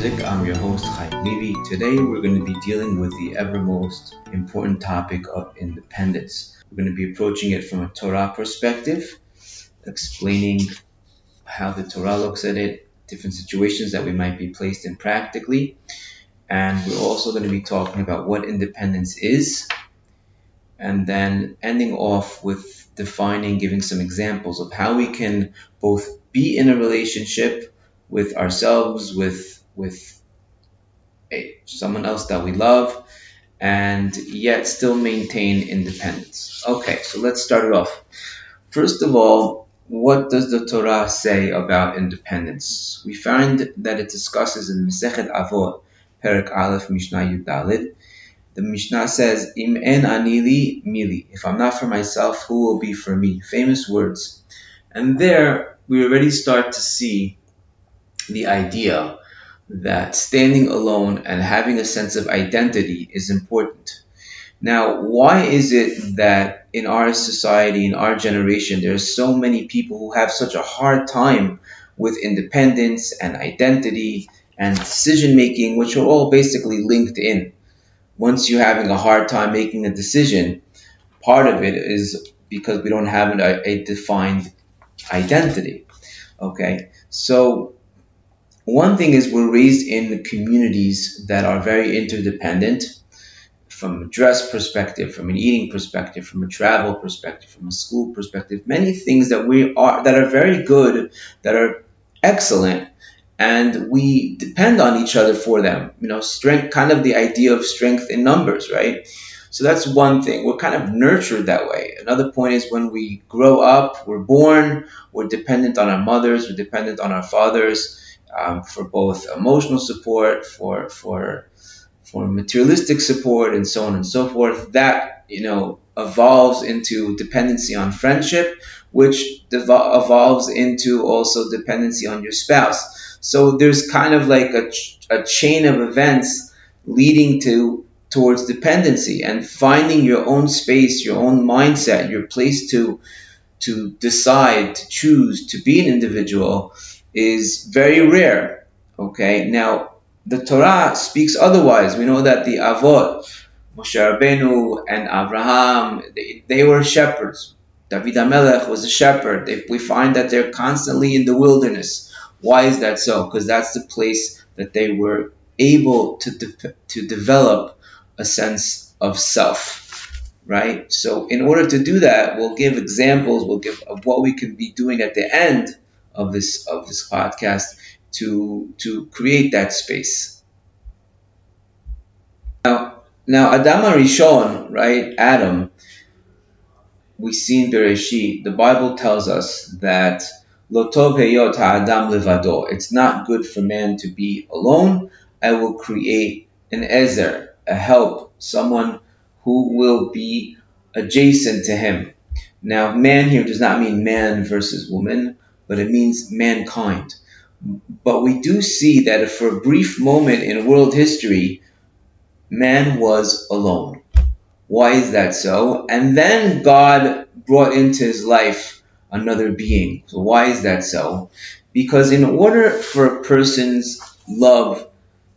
Music. I'm your host, Chaim Levy. Today we're going to be dealing with the ever most important topic of independence. We're going to be approaching it from a Torah perspective, explaining how the Torah looks at it, different situations that we might be placed in practically, and we're also going to be talking about what independence is, and then ending off with defining, giving some examples of how we can both be in a relationship with ourselves, with someone else that we love, and yet still maintain independence. Okay, so let's start it off. First of all, what does the Torah say about independence? We find that it discusses in Masechet Avot, Perek Aleph, Mishnah Yud Daled. The Mishnah says, Im en anili mili. If I'm not for myself, who will be for me? Famous words. And there, we already start to see the idea that standing alone and having a sense of identity is important. Now, why is it that in our society, in our generation, there are so many people who have such a hard time with independence and identity and decision making, which are all basically linked in? Once you're having a hard time making a decision, part of it is because we don't have a defined identity. Okay, so one thing is we're raised in communities that are very interdependent, from a dress perspective, from an eating perspective, from a travel perspective, from a school perspective, many things that are very good, that are excellent, and we depend on each other for them. Strength, kind of the idea of strength in numbers, right? So that's one thing. We're kind of nurtured that way. Another point is when we grow up, we're born, we're dependent on our mothers, we're dependent on our fathers, for both emotional support, for materialistic support, and so on and so forth. That evolves into dependency on friendship, which evolves into also dependency on your spouse. So there's kind of like a chain of events leading towards dependency, and finding your own space, your own mindset, your place to decide, to choose, to be an individual is very rare. Okay, now the Torah speaks otherwise. We know that the Avot, Moshe Rabbeinu and Abraham, they were shepherds. David HaMelech was a shepherd. We find that they're constantly in the wilderness. Why is that so? Because that's the place that they were able to develop a sense of self, right? So in order to do that, we'll give examples, of what we can be doing at the end of this podcast to create that space. Now Adam HaRishon, right? Adam, we see in Bereshit, the Bible tells us that Lo tov heyot ha'adam levado. It's not good for man to be alone. I will create an ezer, a help, someone who will be adjacent to him. Now, man here does not mean man versus woman, but it means mankind. But we do see that for a brief moment in world history, man was alone. Why is that so? And then God brought into his life another being. So why is that so? Because in order for a person's love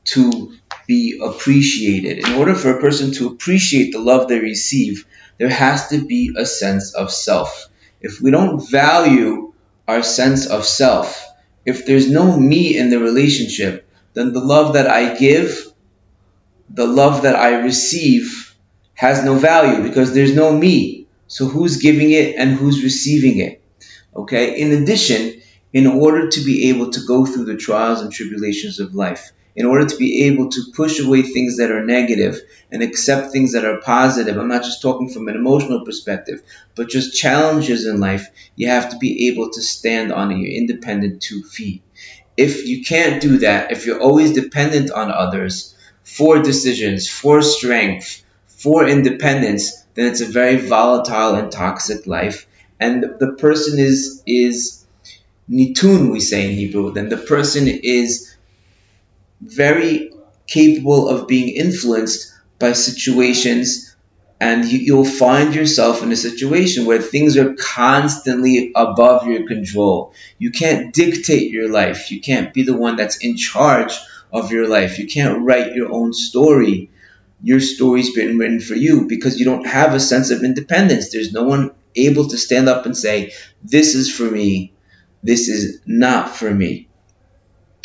to be appreciated, in order for a person to appreciate the love they receive, there has to be a sense of self. If we don't value our sense of self, if there's no me in the relationship, then the love that I give, the love that I receive has no value, because there's no me. So who's giving it and who's receiving it? Okay. In addition, in order to be able to go through the trials and tribulations of life, in order to be able to push away things that are negative and accept things that are positive, I'm not just talking from an emotional perspective, but just challenges in life, you have to be able to stand on your independent 2 feet. If you can't do that, if you're always dependent on others for decisions, for strength, for independence, then it's a very volatile and toxic life. And the person is nitun, we say in Hebrew. Then the person is very capable of being influenced by situations, and you'll find yourself in a situation where things are constantly above your control. You can't dictate your life. You can't be the one that's in charge of your life. You can't write your own story. Your story's been written for you because you don't have a sense of independence. There's no one able to stand up and say, this is for me, this is not for me.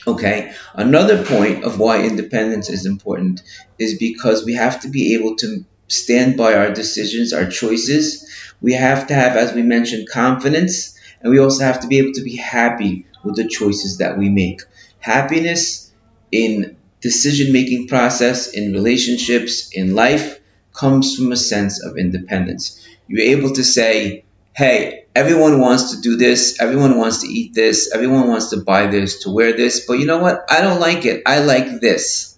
Okay, another point of why independence is important is because we have to be able to stand by our decisions, our choices. We have to have, as we mentioned, confidence, and we also have to be able to be happy with the choices that we make. Happiness in decision making process, in relationships, in life, comes from a sense of independence. You're able to say, hey, everyone wants to do this, everyone wants to eat this, everyone wants to buy this, to wear this, but you know what? I don't like it. I like this.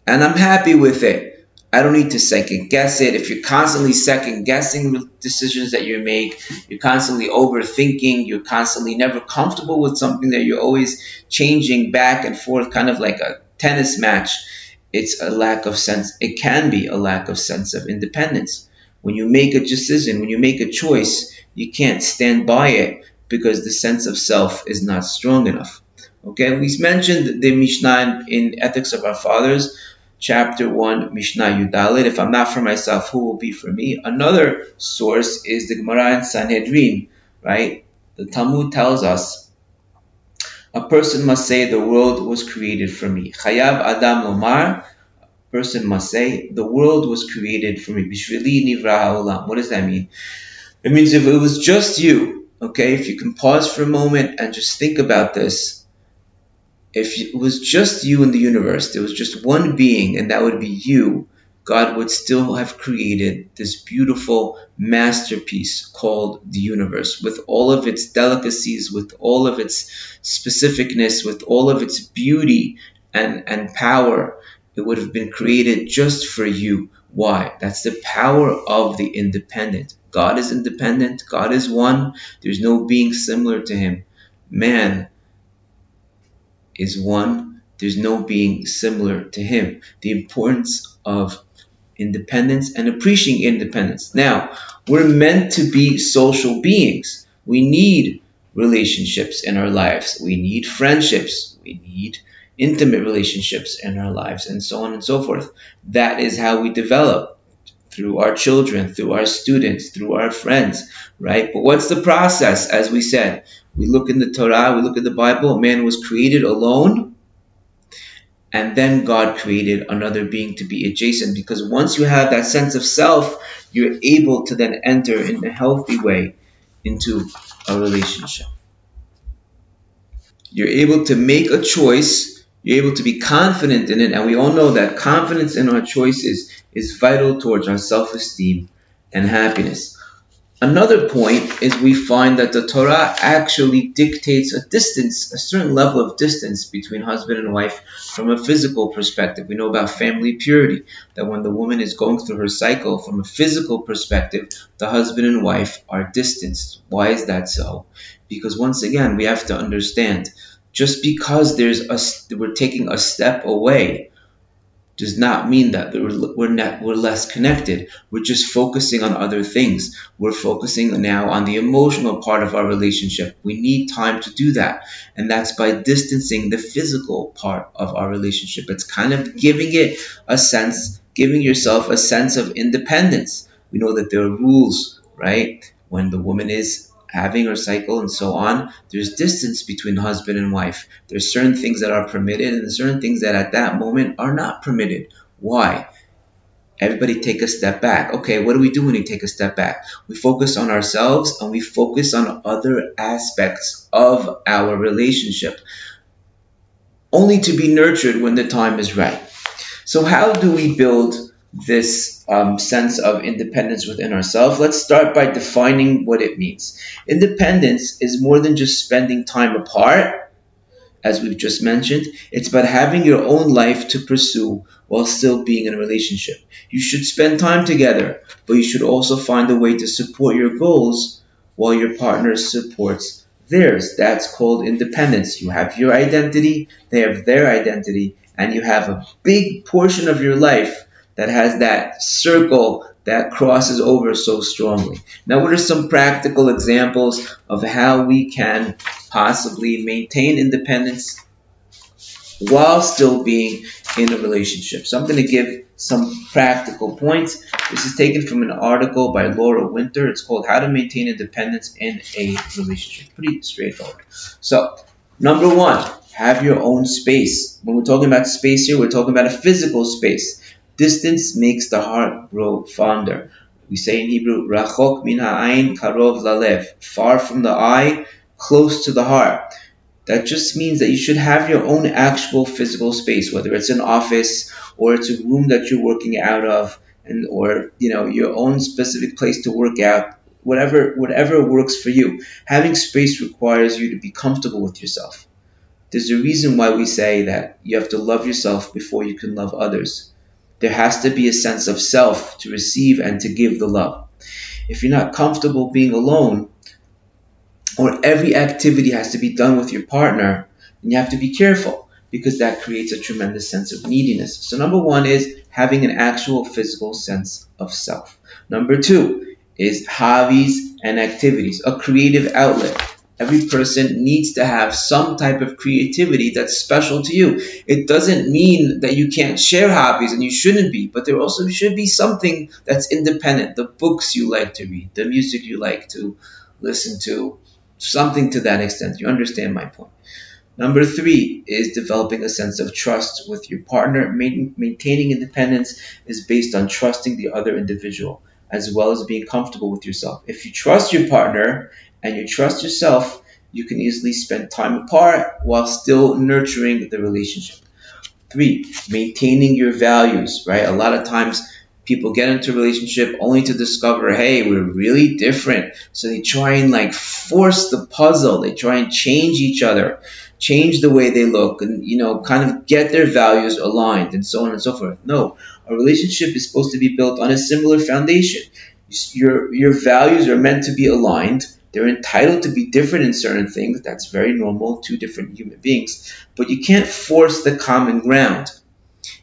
And I'm happy with it. I don't need to second guess it. If you're constantly second guessing the decisions that you make, you're constantly overthinking, you're constantly never comfortable with something, that you're always changing back and forth, kind of like a tennis match, it's a lack of sense. It can be a lack of sense of independence. When you make a decision, when you make a choice, you can't stand by it because the sense of self is not strong enough. Okay, we mentioned the Mishnah in Ethics of Our Fathers, chapter 1, Mishnah Yudalit. If I'm not for myself, who will be for me? Another source is the Gemara in Sanhedrin, right? The Talmud tells us a person must say the world was created for me. Chayav Adam Lomar, person must say the world was created for me. Bishvili nivra ha'olam. What does that mean? It means if it was just you, okay, if you can pause for a moment and just think about this, if it was just you in the universe, there was just one being, and that would be you, God would still have created this beautiful masterpiece called the universe, with all of its delicacies, with all of its specificness, with all of its beauty and power. It would have been created just for you. Why? That's the power of the independent. God is independent. God is one. There's no being similar to him. Man is one. There's no being similar to him. The importance of independence and appreciating independence. Now, we're meant to be social beings. We need relationships in our lives. We need friendships. We need intimate relationships in our lives, and so on and so forth. That is how we develop, through our children, through our students, through our friends, right? But what's the process? As we said, we look in the Torah, we look at the Bible, man was created alone, and then God created another being to be adjacent, because once you have that sense of self, you're able to then enter in a healthy way into a relationship. You're able to make a choice, you're able to be confident in it, and we all know that confidence in our choices is vital towards our self-esteem and happiness. Another point is we find that the Torah actually dictates a distance, a certain level of distance between husband and wife from a physical perspective. We know about family purity, that when the woman is going through her cycle, from a physical perspective, the husband and wife are distanced. Why is that so? Because once again, we have to understand, just because we're taking a step away does not mean that we're less connected. We're just focusing on other things. We're focusing now on the emotional part of our relationship. We need time to do that. And that's by distancing the physical part of our relationship. It's kind of giving yourself a sense of independence. We know that there are rules, right? When the woman is having her cycle and so on, there's distance between husband and wife. There's certain things that are permitted and certain things that at that moment are not permitted. Why? Everybody take a step back. Okay, what do we do when we take a step back? We focus on ourselves and we focus on other aspects of our relationship, only to be nurtured when the time is right. So how do we build this sense of independence within ourselves? Let's start by defining what it means. Independence is more than just spending time apart, as we've just mentioned. It's about having your own life to pursue while still being in a relationship. You should spend time together, but you should also find a way to support your goals while your partner supports theirs. That's called independence. You have your identity, they have their identity, and you have a big portion of your life that has that circle that crosses over so strongly. Now, what are some practical examples of how we can possibly maintain independence? while still being in a relationship. So I'm going to give some practical points. This is taken from an article by Laura Winter. It's called How to Maintain Independence in a Relationship. Pretty straightforward. So, number one, have your own space. When we're talking about space here, we're talking about a physical space. Distance makes the heart grow fonder. We say in Hebrew, Rachok min ha'ain karov lalev, far from the eye, close to the heart. That just means that you should have your own actual physical space, whether it's an office or it's a room that you're working out of, and or your own specific place to work out. Whatever works for you. Having space requires you to be comfortable with yourself. There's a reason why we say that you have to love yourself before you can love others. There has to be a sense of self to receive and to give the love. If you're not comfortable being alone, or every activity has to be done with your partner, and you have to be careful because that creates a tremendous sense of neediness. So number one is having an actual physical sense of self. Number two is hobbies and activities, a creative outlet. Every person needs to have some type of creativity that's special to you. It doesn't mean that you can't share hobbies, and you shouldn't be, but there also should be something that's independent. The books you like to read, the music you like to listen to, something to that extent. You understand my point. Number three is developing a sense of trust with your partner. Maintaining independence is based on trusting the other individual as well as being comfortable with yourself. If you trust your partner and you trust yourself, you can easily spend time apart while still nurturing the relationship. Three, maintaining your values, right? A lot of times people get into a relationship only to discover, hey, we're really different. So they try and like force the puzzle. They try and change each other, change the way they look, and kind of get their values aligned and so on and so forth. No, a relationship is supposed to be built on a similar foundation. Your values are meant to be aligned. They're entitled to be different in certain things. That's very normal, two different human beings. But you can't force the common ground.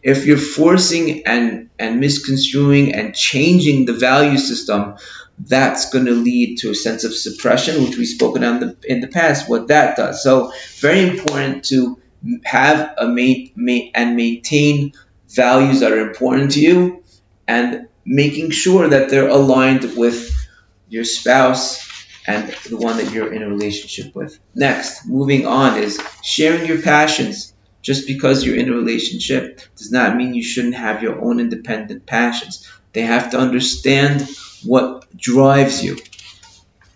If you're forcing and misconstruing and changing the value system, that's going to lead to a sense of suppression, which we've spoken on in the past, what that does. So very important to have and maintain values that are important to you, and making sure that they're aligned with your spouse and the one that you're in a relationship with. Next, moving on, is sharing your passions. Just because you're in a relationship does not mean you shouldn't have your own independent passions. They have to understand what drives you,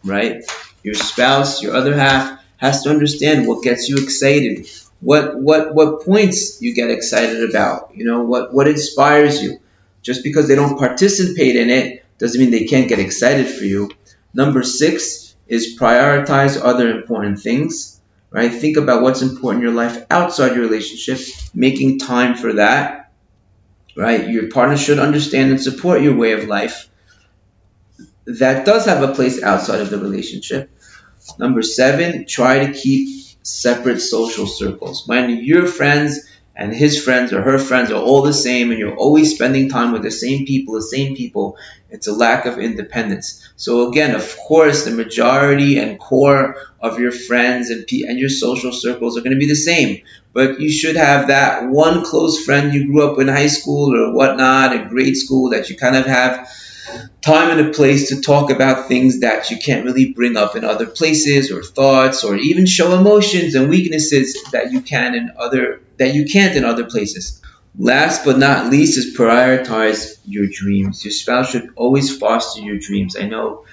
right? Your spouse, your other half, has to understand what gets you excited, what points you get excited about, what inspires you. Just because they don't participate in it doesn't mean they can't get excited for you. Number six is prioritize other important things, right? Think about what's important in your life outside your relationship, making time for that, right? Your partner should understand and support your way of life that does have a place outside of the relationship. Number seven, try to keep separate social circles. When your friends and his friends or her friends are all the same and you're always spending time with the same people, it's a lack of independence. So again, of course, the majority and core of your friends and your social circles are going to be the same. But you should have that one close friend you grew up in high school or whatnot, in grade school, that you kind of have time and a place to talk about things that you can't really bring up in other places, or thoughts, or even show emotions and weaknesses that you can't in other places. Last but not least is prioritize your dreams. Your spouse should always foster your dreams. I know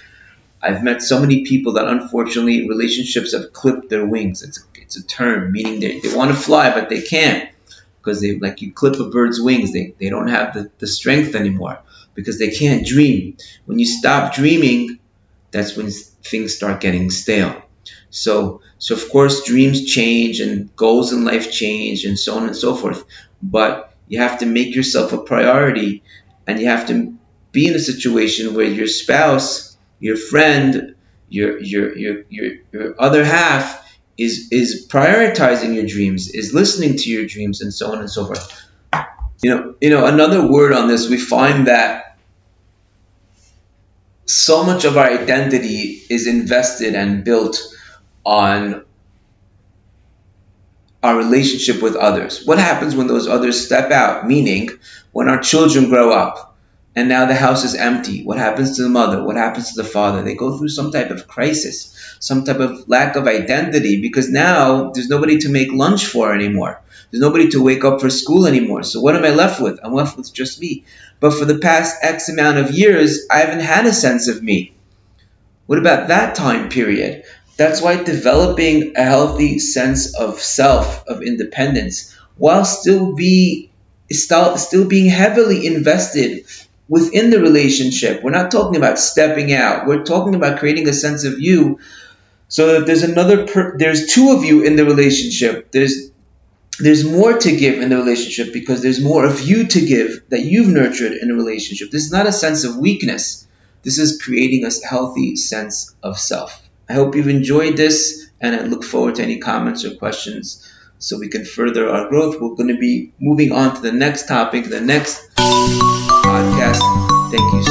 I've met so many people that unfortunately relationships have clipped their wings. It's a term meaning they want to fly but they can't, because they, like you clip a bird's wings, they don't have the strength anymore because they can't dream. When you stop dreaming, that's when things start getting stale. So of course dreams change and goals in life change and so on and so forth. But you have to make yourself a priority, and you have to be in a situation where your spouse, your friend, your other half is prioritizing your dreams, is listening to your dreams, and so on and so forth. Another word on this, we find that so much of our identity is invested and built on our relationship with others. What happens when those others step out? Meaning, when our children grow up and now the house is empty, what happens to the mother? What happens to the father? They go through some type of crisis, some type of lack of identity, because now there's nobody to make lunch for anymore. There's nobody to wake up for school anymore. So what am I left with? I'm left with just me. But for the past X amount of years, I haven't had a sense of me. What about that time period? That's why developing a healthy sense of self, of independence, while still being heavily invested within the relationship. We're not talking about stepping out. We're talking about creating a sense of you, so that there's two of you in the relationship. There's more to give in the relationship because there's more of you to give that you've nurtured in a relationship. This is not a sense of weakness. This is creating a healthy sense of self. I hope you've enjoyed this, and I look forward to any comments or questions so we can further our growth. We're going to be moving on to the next topic, the next podcast. Thank you